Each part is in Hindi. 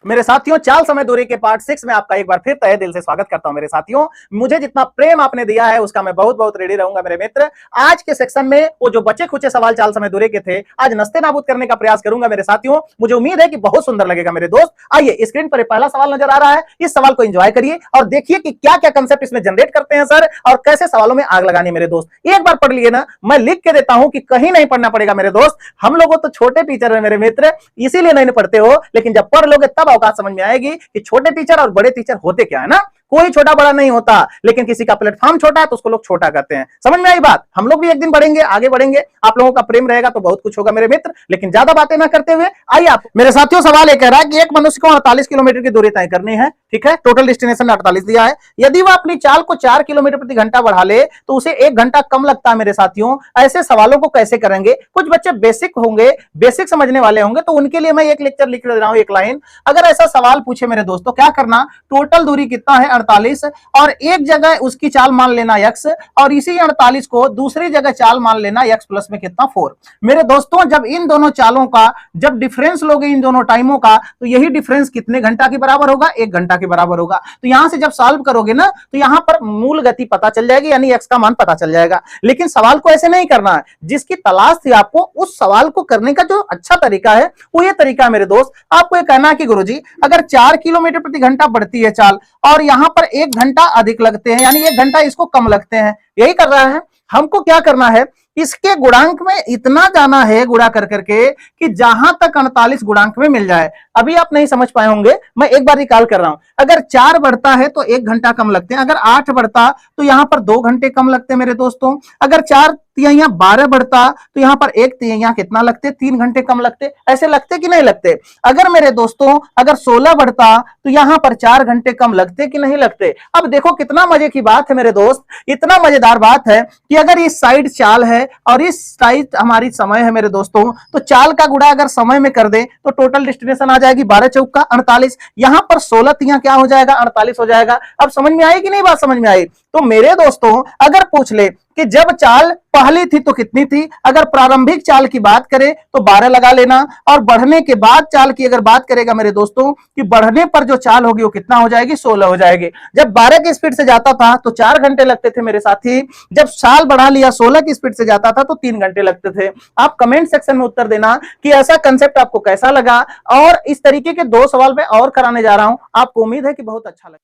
मेरे साथियों, चाल समय दूरी के पार्ट 6 में आपका एक बार फिर तहे दिल से स्वागत करता हूं। मेरे साथियों, मुझे जितना प्रेम आपने दिया है उसका मैं बहुत बहुत रेडी रहूंगा मेरे मित्र। आज के सेक्शन में वो जो बचे खुचे सवाल चाल समय दूरी के थे, आज नस्ते नाबूद करने का प्रयास करूंगा मेरे साथियों। मुझे उम्मीद है कि बहुत सुंदर लगेगा मेरे दोस्त। आइए, स्क्रीन पर पहला सवाल नजर आ रहा है, इस सवाल को एंजॉय करिए और देखिए कि क्या क्या कंसेप्ट इसमें जनरेट करते हैं सर, और कैसे सवालों में आग लगानी है मेरे दोस्त। एक बार पढ़ लिए ना, मैं लिख के देता हूं कि कहीं नहीं पढ़ना पड़ेगा मेरे दोस्त। हम लोग तो छोटे टीचर है मेरे मित्र, इसीलिए नहीं पढ़ते हो, लेकिन जब पढ़ लोगे तब औकात समझ में आएगी कि छोटे टीचर और बड़े टीचर होते क्या है ना। कोई छोटा बड़ा नहीं होता, लेकिन किसी का प्लेटफॉर्म छोटा है तो उसको लोग छोटा करते हैं। समझ में आई बात? हम लोग भी एक दिन बढ़ेंगे, आगे बढ़ेंगे, आप लोगों का प्रेम रहेगा तो बहुत कुछ होगा मेरे मित्र। लेकिन ज्यादा बातें ना करते हुए आइए, आप मेरे साथियों, सवाल ये कह रहा है कि एक मनुष्य को 48 किलोमीटर की दूरी तय करनी है, ठीक है। टोटल डेस्टिनेशन 48 दिया है। यदि वह अपनी चाल को 4 किलोमीटर प्रति घंटा बढ़ा ले तो उसे 1 घंटा कम लगता है मेरे साथियों। ऐसे सवालों को कैसे करेंगे? कुछ बच्चे बेसिक होंगे, बेसिक समझने वाले होंगे, तो उनके लिए मैं एक लेक्चर लिख रहा हूं, एक लाइन। अगर ऐसा सवाल पूछे मेरे दोस्तों, क्या करना? टोटल दूरी कितना है? 48, और एक जगह उसकी चाल मान लेना x, और इसी 48 को दूसरी जगह चाल मान लेना x प्लस में कितना 4। मेरे दोस्तों, जब इन दोनों चालों का जब डिफरेंस लोगे इन दोनों टाइमों का, तो यही डिफरेंस कितने घंटा के बराबर होगा? 1 घंटा के बराबर होगा। तो यहां से जब सॉल्व करोगे ना, तो यहां पर मूल गति पता चल जाएगी, यानी x का मान पता चल जाएगा। लेकिन सवाल को ऐसे नहीं करना है। जिसकी तलाश थी आपको, उस सवाल को करने का जो अच्छा तरीका है वो ये तरीका है मेरे दोस्त। आपको ये कहना है कि गुरुजी, अगर 4 किलोमीटर प्रति घंटा बढ़ती है चाल और यहां पर 1 घंटा अधिक लगते हैं, यानी 1 घंटा इसको कम लगते हैं, यही कर रहा है। हमको क्या करना है? इसके गुणांक में इतना जाना है गुणा कर करके कि जहां तक 48 गुणांक में मिल जाए। अभी आप नहीं समझ पाए होंगे, मैं एक बार निकाल कर रहा हूं। अगर 4 बढ़ता है तो 1 घंटा कम लगते हैं, अगर 8 बढ़ता तो यहां पर 2 घंटे कम लगते हैं मेरे दोस्तों। अगर 4 तिहाइयां 12 बढ़ता तो यहां पर 1 तिहाइयां कितना लगते? 3 घंटे कम लगते। ऐसे लगते कि नहीं लगते? अगर मेरे दोस्तों, अगर 16 बढ़ता तो यहां पर 4 घंटे कम लगते कि नहीं लगते? अब देखो कितना मजे की बात है मेरे दोस्त, इतना मजेदार बात है कि अगर इस साइड चाल है और इस साइड हमारी समय है मेरे दोस्तों, तो चाल का गुणा अगर समय में कर दे तो टोटल डेस्टिनेशन आ जाएगी 12 चौका 48। यहां पर 16 तिहां क्या हो जाएगा? 48 हो जाएगा। अब समझ में आई कि नहीं बात? समझ में आई? तो मेरे दोस्तों, अगर पूछ ले कि जब चाल पहली थी तो कितनी थी, अगर प्रारंभिक चाल की बात करें तो 12 लगा लेना, और बढ़ने के बाद चाल की अगर बात करेगा मेरे दोस्तों कि बढ़ने पर जो चाल होगी वो कितना हो जाएगी? 16 हो जाएगी। जब 12 की स्पीड से जाता था तो 4 घंटे लगते थे मेरे साथी, जब चाल बढ़ा लिया 16 की स्पीड से जाता था तो 3 घंटे लगते थे। आप कमेंट सेक्शन में उत्तर देना कि ऐसा कंसेप्ट आपको कैसा लगा, और इस तरीके के 2 सवाल मैं और कराने जा रहा हूं, आपको उम्मीद है कि बहुत अच्छा लगे।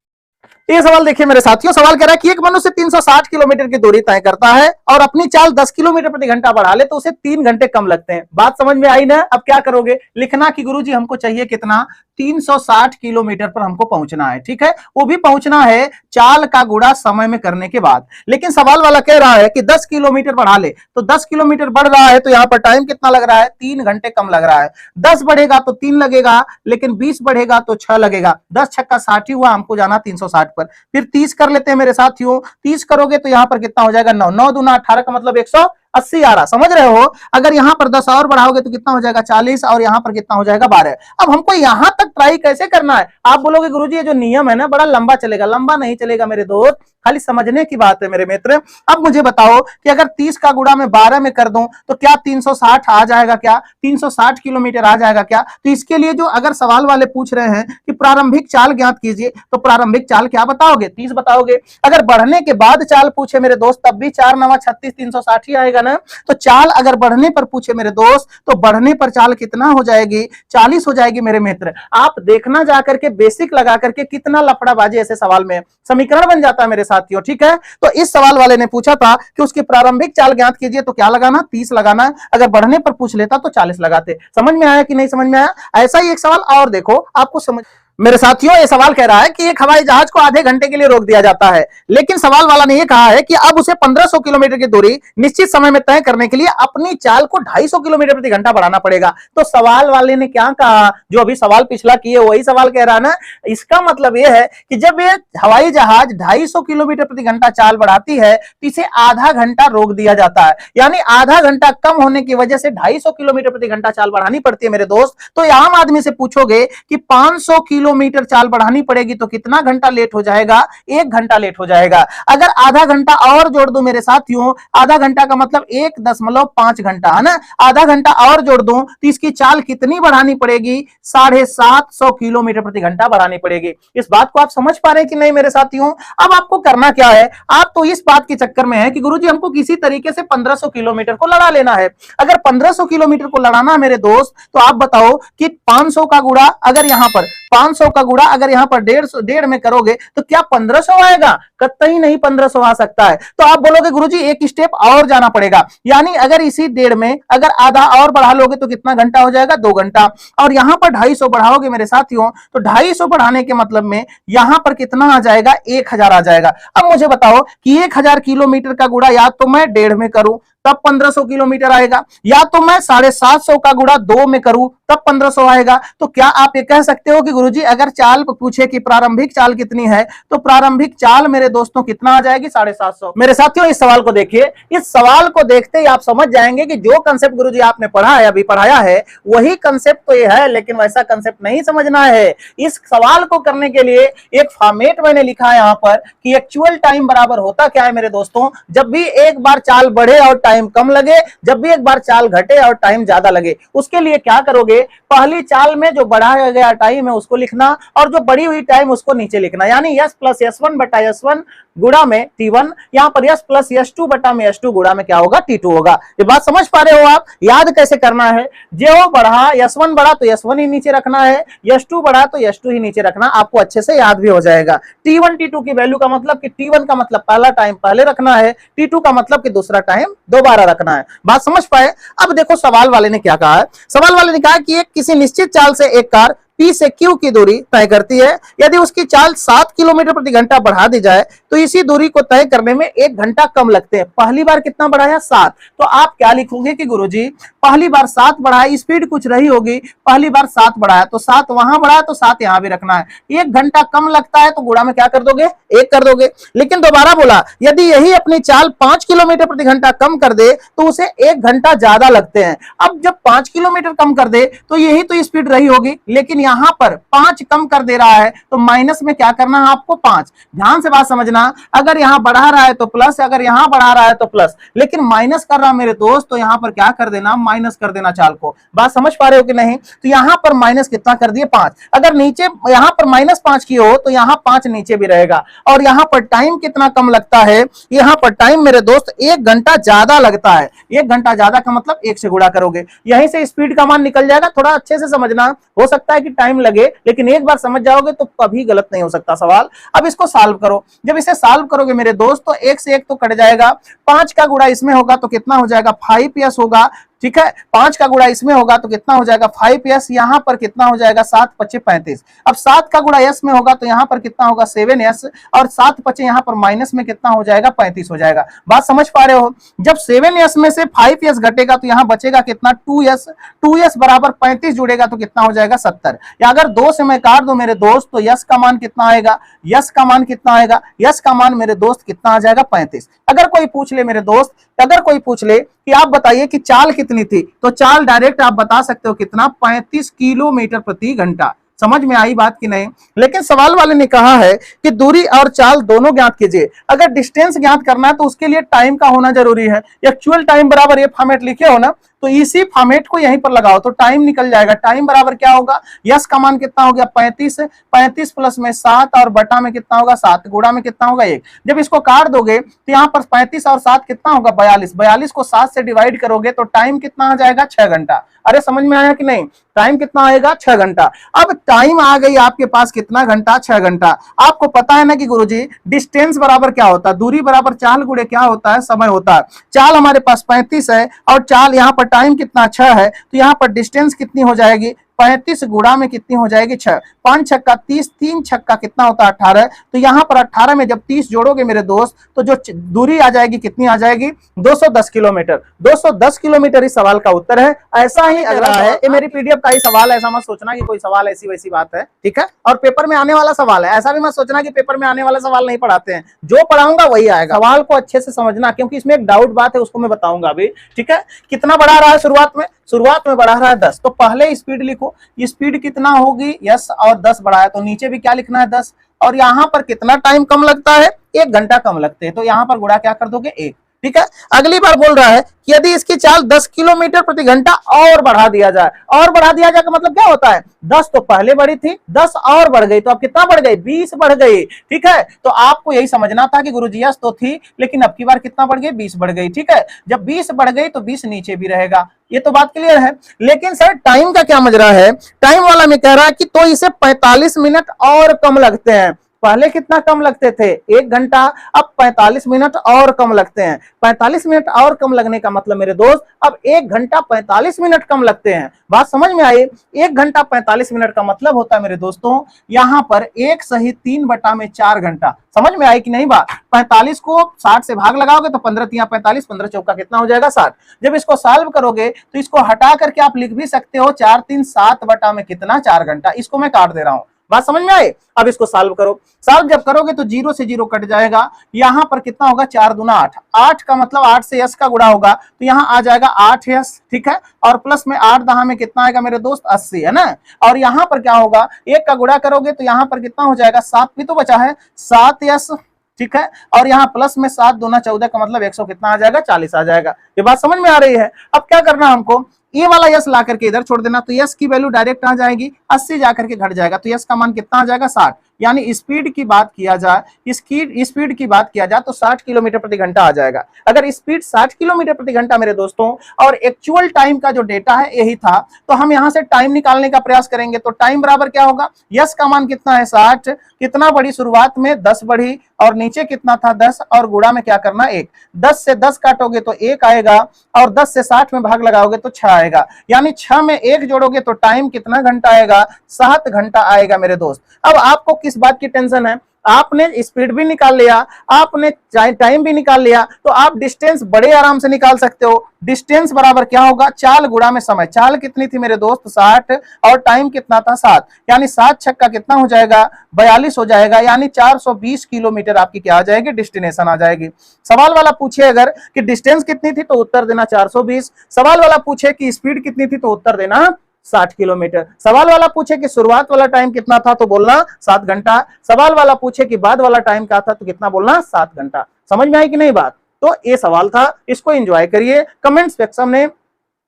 ये सवाल देखिए मेरे साथियों, सवाल कह रहा है कि एक मनुष्य 360 किलोमीटर की दूरी तय करता है और अपनी चाल 10 किलोमीटर प्रति घंटा बढ़ा ले तो उसे 3 घंटे कम लगते हैं। बात समझ में आई ना? अब क्या करोगे? लिखना कि गुरुजी हमको चाहिए कितना? 360 किलोमीटर पर हमको पहुंचना है, ठीक है। वो भी पहुंचना है चाल का गुणा समय में करने के बाद। लेकिन सवाल वाला कह रहा है कि 10 किलोमीटर बढ़ा ले, तो 10 किलोमीटर बढ़ रहा है तो यहां पर टाइम कितना लग रहा है? 3 घंटे कम लग रहा है। 10 बढ़ेगा तो 3 लगेगा, लेकिन 20 बढ़ेगा तो 6 लगेगा। 10 छक्का 60 ही हुआ, हमको जाना 360 पर। फिर 30 कर लेते हैं मेरे साथियों। 30 करोगे तो यहां पर कितना हो जाएगा? 9 9 दूना 18 का मतलब 180 आ रहा, समझ रहे हो। अगर यहां पर 10 और बढ़ाओगे तो कितना हो जाएगा? 40, और यहां पर कितना हो जाएगा? 12। अब हमको यहां तक ट्राई कैसे करना है? आप बोलोगे गुरुजी ये जो नियम है ना बड़ा लंबा चलेगा। लंबा नहीं चलेगा मेरे दोस्त, खाली समझने की बात है मेरे मित्र। अब मुझे बताओ कि अगर 30 का गुणा मैं 12 में कर दूं तो क्या 360 आ जाएगा? क्या 360 किलोमीटर आ जाएगा क्या? तो इसके लिए जो अगर सवाल वाले पूछ रहे हैं कि प्रारंभिक चाल ज्ञात कीजिए, तो प्रारंभिक चाल क्या बताओगे? 30 बताओगे। अगर बढ़ने के बाद चाल पूछे मेरे दोस्त, तब भी 4 9 36 360 ही आएगा ना। तो चाल अगर बढ़ने पर पूछे मेरे दोस्त, तो बढ़ने पर चाल कितना हो जाएगी? 40 हो जाएगी मेरे मित्र। आप देखना जाकर के बेसिक लगा करके कितना लफड़ाबाजी ऐसे सवाल में समीकरण बन जाता है मेरे साथियों, ठीक है। तो इस सवाल वाले ने पूछा था कि उसकी प्रारंभिक चाल ज्ञात कीजिए, तो क्या लगाना? 30 लगाना। अगर बढ़ने पर पूछ लेता तो 40 लगाते। समझ में आया कि नहीं समझ में आया? ऐसा ही एक सवाल और देखो, आपको समझ। मेरे साथियों, ये सवाल कह रहा है कि एक हवाई जहाज को आधे घंटे के लिए रोक दिया जाता है, लेकिन सवाल वाला ने यह कहा है कि अब उसे 1500 किलोमीटर की दूरी निश्चित समय में तय करने के लिए अपनी चाल को 250 किलोमीटर प्रति घंटा बढ़ाना पड़ेगा। तो सवाल वाले ने क्या कहा? जो अभी सवाल पिछला किए वही सवाल कह रहा है ना। इसका मतलब यह है कि जब ये हवाई जहाज 250 किलोमीटर प्रति घंटा चाल बढ़ाती है तो इसे आधा घंटा रोक दिया जाता है, यानी आधा घंटा कम होने की वजह से 250 किलोमीटर प्रति घंटा चाल बढ़ानी पड़ती है मेरे दोस्त। तो आम आदमी से पूछोगे कि 500 किलो किलोमीटर चाल बढ़ानी पड़ेगी तो कितना घंटा लेट हो जाएगा, 1 घंटा लेट हो जाएगा। अगर आधा घंटा और जोड़ दो मेरे साथियों, आधा घंटा का मतलब 1.5 घंटा है ना, आधा घंटा और जोड़ दूं तो इसकी चाल कितनी बढ़ानी पड़ेगी, 750 किलोमीटर प्रति घंटा बढ़ानी पड़ेगी। इस बात को आप समझ पा रहे हैं कि नहीं मेरे साथियों? अब आपको करना क्या है, आप तो इस बात के चक्कर में है कि गुरुजी हमको किसी तरीके से 1500 किलोमीटर को लड़ा लेना है। अगर 1500 किलोमीटर को लड़ाना मेरे दोस्त, तो आप बताओ कि 500 का गुड़ा अगर यहां पर 500 का गुड़ा अगर यहां पर 1.5 में करोगे तो क्या 1500 आएगा? कतई नहीं 1500 आ सकता है। तो आप बोलोगे गुरुजी एक स्टेप और जाना पड़ेगा, यानी अगर इसी 1.5 में अगर आधा और बढ़ा लोगे तो कितना घंटा हो जाएगा, 2 घंटा। और यहां पर 250 बढ़ाओगे मेरे साथियों, तो 250 बढ़ाने के मतलब में यहां पर कितना आ जाएगा, 1000 आ जाएगा। अब मुझे बताओ कि 1000 किलोमीटर का गुड़ा या तो मैं 1.5 में करूं तब 1500 किलोमीटर आएगा, या तो मैं 750 का गुड़ा 2 में करूं तब 1500 आएगा। तो क्या आप ये कह सकते हो कि गुरुजी अगर चाल पूछे कि प्रारंभिक चाल कितनी है, तो प्रारंभिक चाल मेरे दोस्तों कितना आ जाएगी, 750। मेरे साथियों इस सवाल को देखिए, इस सवाल को देखते ही आप समझ जाएंगे कि जो कंसेप्ट गुरुजी आपने पढ़ा है, अभी पढ़ाया है, वही कंसेप्ट तो ये है, लेकिन वैसा कंसेप्ट नहीं समझना है। इस सवाल को करने के लिए एक फॉर्मेट मैंने लिखा है यहां पर कि एक्चुअल टाइम बराबर होता क्या है मेरे दोस्तों, जब भी एक बार चाल बढ़े और टाइम कम लगे, जब भी एक बार चाल घटे और टाइम ज्यादा लगे। उसके लिए क्या करोगे, पहली चाल में जो बढ़ाया गया टाइम है उसको लिखना और जो बढ़ी हुई टाइम उसको नीचे लिखना, यानी s प्लस s1 बटा s1 गुड़ा में t1, यहां पर s प्लस s2 बटा में s2 गुड़ा में क्या होगा, t2 होगा। ये बात समझ पा रहे हो आप? याद कैसे करना है, जो बढ़ा s1 बढ़ा तो s1 ही नीचे रखना है, s2 बढ़ा तो s2 ही नीचे रखना, आपको अच्छे से याद भी हो जाएगा। t1 t2 की वैल्यू का मतलब कि t1 का मतलब पहला टाइम पहले रखना है, t2 का मतलब कि दूसरा टाइम दोबारा रखना है। बात समझ पाए? अब देखो सवाल वाले ने क्या कहा है, सवाल वाले ने कहा कि एक किसी निश्चित चाल से एक कार P से Q की दूरी तय करती है, यदि उसकी चाल 7 किलोमीटर प्रति घंटा बढ़ा दी जाए तो इसी दूरी को तय करने में 1 घंटा कम लगते हैं। पहली बार कितना बढ़ाया, 7, तो आप क्या लिखोगे कि गुरुजी पहली बार 7 बढ़ाया, स्पीड कुछ रही होगी, पहली बार 7 बढ़ाया तो 7 वहां बढ़ाया तो 7 यहां भी रखना है, 1 घंटा कम लगता है तो गुणा में क्या कर दोगे, 1 कर दोगे। लेकिन दोबारा बोला यदि यही अपनी चाल 5 किलोमीटर प्रति घंटा कम कर दे तो उसे 1 घंटा ज्यादा लगते हैं। अब जब 5 किलोमीटर कम कर दे तो यही तो स्पीड रही होगी, लेकिन यहां पर 5 कम कर दे रहा है तो माइनस में क्या करना है आपको, 5। ध्यान से बात समझना, अगर यहां बढ़ा रहा है तो प्लस, अगर यहां बढ़ा रहा है तो प्लस, लेकिन माइनस कर रहा मेरे दोस्त तो यहां पर क्या कर देना, माइनस कर देना चाल को। बात समझ पा रहे हो कि नहीं? तो यहां पर माइनस कितना कर दिए, 5। अगर नीचे यहां पर -5 की हो तो यहां 5 नीचे भी रहेगा, और यहां पर टाइम कितना कम लगता है, यहां पर टाइम मेरे दोस्त 1 घंटा ज्यादा लगता है। 1 घंटा ज्यादा का मतलब 1 से गुणा करोगे, यहीं से स्पीड का मान निकल जाएगा। थोड़ा अच्छे से समझना, हो सकता है कि टाइम लगे, लेकिन एक बार समझ जाओगे तो कभी गलत नहीं हो सकता सवाल। अब इसको सॉल्व करो, जब इसे सॉल्व करोगे मेरे दोस्त तो 1 से 1 तो कट जाएगा, 5 का गुणा इसमें होगा तो कितना हो जाएगा, 5s होगा, ठीक है। 5 का गुणा इसमें होगा तो कितना हो जाएगा, 5s, यहां पर कितना हो जाएगा, 7 5 35। अब 7 का गुणा s में होगा तो यहां पर कितना होगा, 7s, और 7 5 यहां पर माइनस में कितना हो जाएगा, 35 हो जाएगा। बात समझ पा रहे हो? जब 7s में से 5s घटेगा तो यहां बचेगा कितना, 2s, 2s बराबर 35 जुड़ेगा तो कितना हो जाएगा, 70। या अगर 2 से मैं काट दूं मेरे दोस्त तो यस का मान कितना आएगा, यस का मान कितना आएगा, यस का मान मेरे दोस्त कितना आ जाएगा, 35। अगर कोई पूछ ले मेरे दोस्त, अगर कोई पूछ ले कि आप बताइए कि चाल कितनी थी, तो चाल डायरेक्ट आप बता सकते हो कितना, 35 किलोमीटर प्रति घंटा। समझ में आई बात कि नहीं? लेकिन सवाल वाले ने कहा है कि दूरी और चाल दोनों ज्ञात कीजिए। अगर डिस्टेंस ज्ञात करना है तो उसके लिए टाइम का होना जरूरी है। एक्चुअल टाइम बराबर ये फॉर्मेट लिखे हो ना, तो इसी फॉर्मेट को यहीं पर लगाओ तो टाइम निकल जाएगा। टाइम बराबर क्या होगा, यस का मान कितना हो गया, 35, 35 प्लस में 7 और बटा में कितना होगा, 7, गुणा में कितना होगा, 1। जब इसको काट दोगे तो यहाँ पर 35 और 7 कितना होगा, 42। 42 को 7 से डिवाइड करोगे तो टाइम कितना आ जाएगा, 6 घंटा। अरे समझ में आया कि नहीं? टाइम कितना आएगा, 6 घंटा। अब टाइम आ गई आपके पास कितना घंटा, 6 घंटा। आपको पता है ना कि गुरुजी डिस्टेंस बराबर क्या होता है, दूरी बराबर चाल गुणे क्या होता है, समय होता है। चाल हमारे पास 35 है और चाल यहाँ पर टाइम कितना, 6 है, तो यहाँ पर डिस्टेंस कितनी हो जाएगी, 35 गुणा में कितनी हो जाएगी, 6। 5 छक्का 30, 3 छक्का कितना होता है, 18। तो यहाँ पर 18 में जब 30 जोड़ोगे मेरे दोस्त तो जो दूरी आ जाएगी कितनी आ जाएगी, 210 किलोमीटर। 210 किलोमीटर इस सवाल का उत्तर है। ऐसा ही अगला है, ये मेरी पीडीएफ का ही सवाल है, ऐसा मत सोचना कि कोई सवाल ऐसी वैसी बात है, ठीक है। और पेपर में आने वाला सवाल है, ऐसा भी मत सोचना कि पेपर में आने वाला सवाल नहीं पढ़ाते हैं, जो पढ़ाऊंगा वही आएगा। सवाल को अच्छे से समझना, क्योंकि इसमें एक डाउट बात है, उसको मैं बताऊंगा अभी, ठीक है। कितना बढ़ा रहा है शुरुआत में, शुरुआत में बढ़ा रहा है 10, तो पहले स्पीड लिखो, देखो स्पीड कितना होगी, यस, और 10 बढ़ाया तो नीचे भी क्या लिखना है 10, और यहाँ पर कितना टाइम कम लगता है, 1 घंटा कम लगते हैं, तो यहाँ पर गुणा क्या कर दोगे 1। ठीक है, अगली बार बोल रहा है कि यदि इसकी चाल 10 किलोमीटर प्रति घंटा और बढ़ा दिया जाए, और बढ़ा दिया जाए का मतलब क्या होता है, 10 तो पहले बढ़ी थी, 10 और बढ़ गई, तो अब कितना बढ़ गई, 20 बढ़ गई। ठीक है, तो आपको यही समझना था कि गुरुजी यस तो थी, लेकिन अब की बार कितना बढ़ गई, 20 बढ़ गई। ठीक है, जब 20 बढ़ गई तो 20 नीचे भी रहेगा, ये तो बात क्लियर है। लेकिन सर टाइम का क्या मजरा है, टाइम वाला में कह रहा है कि तो इसे 45 मिनट और कम लगते हैं। पहले कितना कम लगते थे, 1 घंटा, अब 45 मिनट और कम लगते हैं। 45 मिनट और कम लगने का मतलब मेरे दोस्त अब 1 घंटा 45 मिनट कम लगते हैं। बात समझ में आई, 1 घंटा 45 मिनट का मतलब होता है मेरे दोस्तों यहां पर 1 सही 3/4 घंटा। समझ में आई कि नहीं बात, 45 को 60 से भाग लगाओगे तो 15 तिया 45, 15 चौका कितना हो जाएगा 60। जब इसको सॉल्व करोगे तो इसको हटा करके आप लिख भी सकते हो 4 3 7 बटा में कितना 4 घंटा। इसको मैं काट दे रहा हूं, बात समझ में आए। अब इसको सॉल्व करो, सॉल्व जब करोगे तो 0 से 0 कट जाएगा, यहां पर कितना होगा 4 दूना 8, 8 का मतलब 8 से यस का गुणा होगा, तो यहां आ जाएगा 8 यस। ठीक है, और प्लस में 8 दहा में कितना आएगा मेरे दोस्त 80, है ना। और यहां पर क्या होगा, 1 का गुणा करोगे तो यहां पर कितना हो जाएगा 7 भी तो बचा है 7 यस। ठीक है, और यहाँ प्लस में 7 दूना 14 का मतलब 100 कितना आ जाएगा 40 आ जाएगा। ये बात समझ में आ रही है। अब क्या करना हमको, ये वाला यस ला करके इधर छोड़ देना, तो यस की वैल्यू डायरेक्ट आ जाएगी 80 जाकर के घट जाएगा, तो यस का मान कितना आ जाएगा 60। यानी स्पीड की बात किया जाए, स्पीड की बात किया जाए तो 60 किलोमीटर प्रति घंटा आ जाएगा। अगर स्पीड 60 किलोमीटर प्रति घंटा मेरे दोस्तों और एक्चुअल टाइम का जो डेटा है यही था, तो हम यहां से टाइम निकालने का प्रयास करेंगे। तो टाइम बराबर क्या होगा, यस का मान कितना है 60, कितना बढ़ी शुरुआत में 10 बढ़ी, और नीचे कितना था 10, और गुणा में क्या करना 1। 10 से 10 काटोगे तो 1 आएगा, और 10 से 60 में भाग लगाओगे तो 6 आएगा, यानी 6 में 1 जोड़ोगे तो टाइम कितना घंटा आएगा 7 घंटा आएगा मेरे दोस्त। अब आपको किस बात की टेंशन है, आपने स्पीड भी निकाल लिया, आपने टाइम भी निकाल लिया, तो आप डिस्टेंस बड़े आराम से निकाल सकते हो। डिस्टेंस बराबर क्या होगा, चाल गुणा में समय। चाल कितनी थी मेरे दोस्त 60, और टाइम कितना था 7, यानी 7 छक्का कितना हो जाएगा 42 हो जाएगा, यानी 420 किलोमीटर आपकी क्या आ जाएगी, डेस्टिनेशन आ जाएगी। सवाल वाला पूछे अगर कि डिस्टेंस कितनी थी तो उत्तर देना 420। सवाल वाला पूछे कि स्पीड कितनी थी तो उत्तर देना 60 किलोमीटर। सवाल वाला पूछे कि शुरुआत वाला टाइम कितना था तो बोलना 7 घंटा। सवाल वाला पूछे कि बाद वाला टाइम क्या था तो कितना बोलना 7 घंटा। समझ में आई कि नहीं बात। तो ये सवाल था, इसको एंजॉय करिए। कमेंट सेक्शन में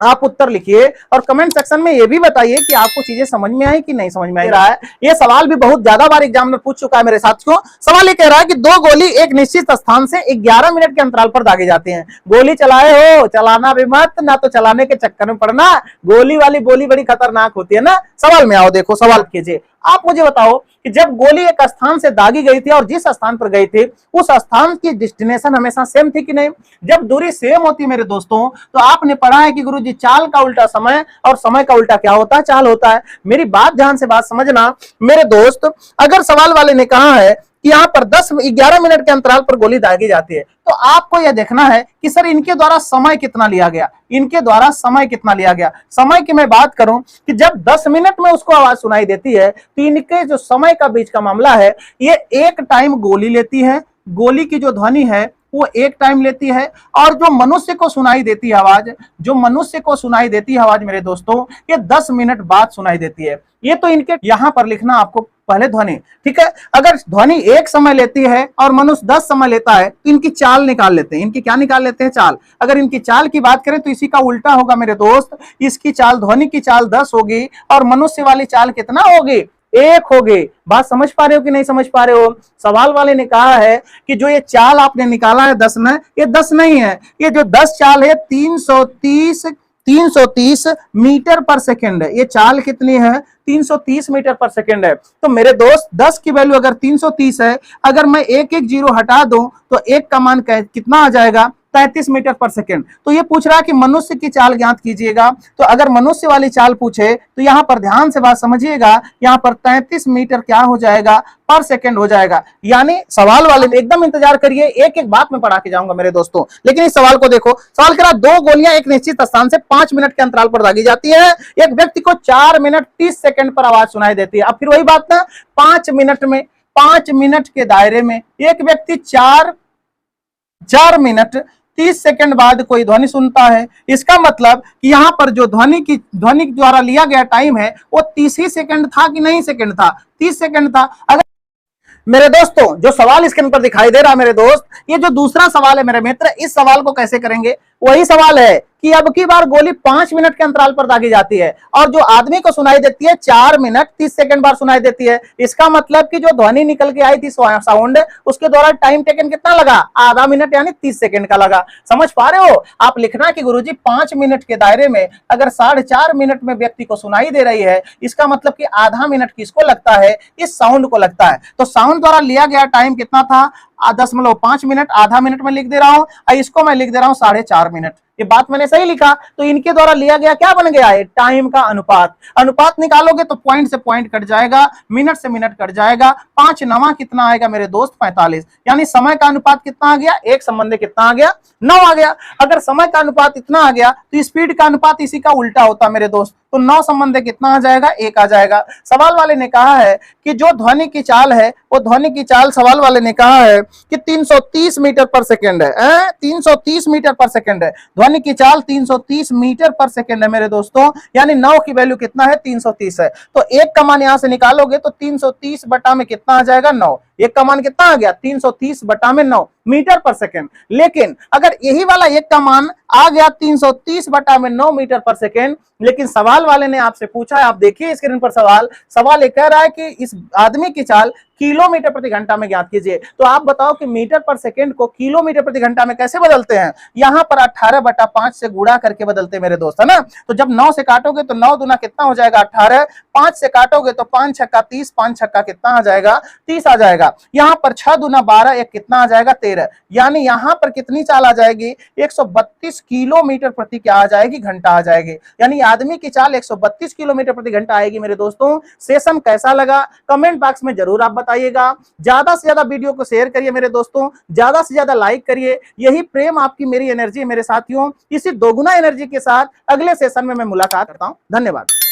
आप उत्तर लिखिए, और कमेंट सेक्शन में ये भी बताइए कि आपको चीजें समझ में आई कि नहीं समझ में आ रहा है। ये सवाल भी बहुत ज्यादा बार एग्जामिनर पूछ चुका है मेरे साथियों। सवाल ये कह रहा है कि 2 गोली एक निश्चित स्थान से 11 मिनट के अंतराल पर दागे जाते हैं। गोली चलाए हो, चलाना भी मत, ना तो चलाने के चक्कर में पड़ना। गोली वाली गोली बड़ी खतरनाक होती है ना। सवाल में आओ, देखो सवाल कीजिए। आप मुझे बताओ कि जब गोली एक स्थान से दागी गई थी और जिस स्थान पर गई थी उस स्थान की डेस्टिनेशन हमेशा सेम थी कि नहीं। जब दूरी सेम होती मेरे दोस्तों तो आपने पढ़ा है कि गुरुजी चाल का उल्टा समय और समय का उल्टा क्या होता है, चाल होता है। मेरी बात ध्यान से बात समझना मेरे दोस्त। अगर सवाल वाले ने कहा है कि यहाँ पर 11 मिनट के अंतराल पर गोली दागी जाती है, तो आपको यह देखना है कि सर इनके द्वारा समय कितना लिया गया, इनके द्वारा समय कितना लिया गया। समय की मैं बात करूं कि जब 10 मिनट में उसको आवाज सुनाई देती है तो इनके जो समय का बीच का मामला है, ये एक टाइम गोली लेती है, गोली की जो ध्वनि है वो एक टाइम लेती है, और जो मनुष्य को सुनाई देती है आवाज, जो मनुष्य को सुनाई देती है आवाज मेरे दोस्तों, ये 10 मिनट बाद सुनाई देती है। ये तो इनके यहां पर लिखना आपको पहले ध्वनि, ठीक है। अगर ध्वनि एक समय लेती है और मनुष्य 10 समय लेता है तो इनकी चाल निकाल लेते हैं। इनकी क्या निकाल लेते हैं, चाल। अगर इनकी चाल की बात करें तो इसी का उल्टा होगा मेरे दोस्त। इसकी चाल, ध्वनि की चाल 10 होगी और मनुष्य वाली चाल कितना होगी, 1 होगी। बात समझ पा रहे हो कि नहीं समझ पा रहे हो। सवाल वाले ने कहा है कि जो ये चाल आपने निकाला है 10 में, ये 10 नहीं है, ये जो 10 चाल है 330 मीटर पर सेकेंड है। ये चाल कितनी है, 330 मीटर पर सेकेंड है। तो मेरे दोस्त 10 की वैल्यू अगर 330 है, अगर मैं एक एक जीरो हटा दूं तो 1 का मान कितना आ जाएगा, 33 मीटर पर सेकेंड। तो ये पूछ रहा है कि मनुष्य की चाल ज्ञात कीजिएगा। तो अगर मनुष्य वाली चाल पूछे तो यहां पर ध्यान से बात समझिएगा, यहां पर 33 मीटर क्या हो जाएगा, पर सेकेंड हो जाएगा। यानी सवाल वाले ने एकदम इंतजार करिए, एक एक बात में पढ़ा के जाऊंगा मेरे दोस्तों। लेकिन इस सवाल को देखो, सवाल करा 2 गोलियां एक निश्चित स्थान से 5 मिनट के अंतराल पर दागी जाती है। एक व्यक्ति को 4 मिनट 30 सेकंड पर आवाज सुनाई देती है। अब फिर वही बात ना, 5 मिनट के दायरे में एक व्यक्ति 4 मिनट 30 सेकंड बाद कोई ध्वनि सुनता है। इसका मतलब कि यहाँ पर जो ध्वनि द्वारा लिया गया टाइम है वो 30 ही सेकंड था कि नहीं सेकंड था, 30 सेकंड था। अगर मेरे दोस्तों जो सवाल स्क्रीन पर दिखाई दे रहा है मेरे दोस्त, ये जो दूसरा सवाल है मेरे मित्र, इस सवाल को कैसे करेंगे? वही सवाल है कि अब की बार गोली 5 मिनट के अंतराल पर दागी जाती है और जो आदमी को सुनाई देती है 4 मिनट 30 सेकंड बार सुनाई देती है। इसका मतलब कि जो ध्वनि निकल के आई थी साउंड, उसके द्वारा टाइम टेकन कितना लगा? आधा मिनट यानी 30 सेकंड का लगा। समझ पा रहे हो? आप लिखना कि गुरुजी 5 मिनट के दायरे में अगर 4.5 मिनट में व्यक्ति को सुनाई दे रही है, इसका मतलब कि आधा मिनट किसको लगता है? इस साउंड को लगता है। तो साउंड द्वारा लिया गया टाइम कितना था? 10.5 मिनट, आधा मिनट में लिख दे रहा हूं, इसको मैं लिख दे रहा हूं 4.5 मिनट। ये बात मैंने सही लिखा। तो इनके द्वारा लिया गया क्या बन गया है? टाइम का अनुपात। अनुपात निकालोगे तो पॉइंट से पॉइंट कट जाएगा, मिनट से मिनट कट जाएगा। 5 नवा कितना आएगा मेरे दोस्त? 45। यानी समय का अनुपात कितना आ गया? एक संबंधी कितना आ गया? 9 आ गया। अगर समय का अनुपात इतना आ गया तो स्पीड का अनुपात इसी का उल्टा होता मेरे दोस्त, तो 9 संबंध कितना आ जाएगा? 1 आ जाएगा। सवाल वाले ने कहा है कि जो ध्वनि की चाल है, वो ध्वनि की चाल सवाल वाले ने कहा है कि 330 मीटर पर सेकंड है। 330 मीटर पर सेकंड है ध्वनि की चाल, 330 मीटर पर सेकंड है मेरे दोस्तों। यानी 9 की वैल्यू कितना है? 330 है। तो 1 का मान यहां से निकालोगे तो 330 बटा में कितना आ जाएगा? 9। 1 का मान कितना आ गया? 330 बटा में 9 मीटर पर सेकंड। लेकिन अगर यही वाला 1 का मान आ गया 330 बटा में 9 मीटर पर सेकंड, लेकिन सवाल वाले ने आपसे पूछा है, आप देखिए स्क्रीन पर सवाल ये कह रहा है कि इस आदमी की चाल किलोमीटर प्रति घंटा में ज्ञात कीजिए। तो आप बताओ कि मीटर पर सेकंड को किलोमीटर प्रति घंटा में कैसे बदलते हैं? यहां पर 18 बटा 5 से गुणा करके बदलते मेरे दोस्त, है ना। तो जब 9 से काटोगे तो 9 दूना कितना हो जाएगा? 18। 5 से काटोगे तो 5 छक्का 30, 5 छक्का कितना आ जाएगा? 30 आ जाएगा। यहां पर 6 दूना 12, एक कितना आ जाएगा? 13। यानी यहां पर कितनी चाल आ जाएगी? 132 किलोमीटर प्रति क्या आ जाएगी? घंटा आ जाएगी। यानी आदमी की चाल 132 किलोमीटर प्रति घंटा आएगी मेरे दोस्तों। सेशन कैसा लगा कमेंट बॉक्स में जरूर आप बताइएगा। ज्यादा से ज्यादा वीडियो को शेयर करिए मेरे दोस्तों, ज्यादा से ज्यादा लाइक करिए। यही प्रेम आपकी मेरी एनर्जी है मेरे साथियों। इसी दोगुना एनर्जी के साथ अगले सेशन में मैं मुलाकात करता हूं। धन्यवाद।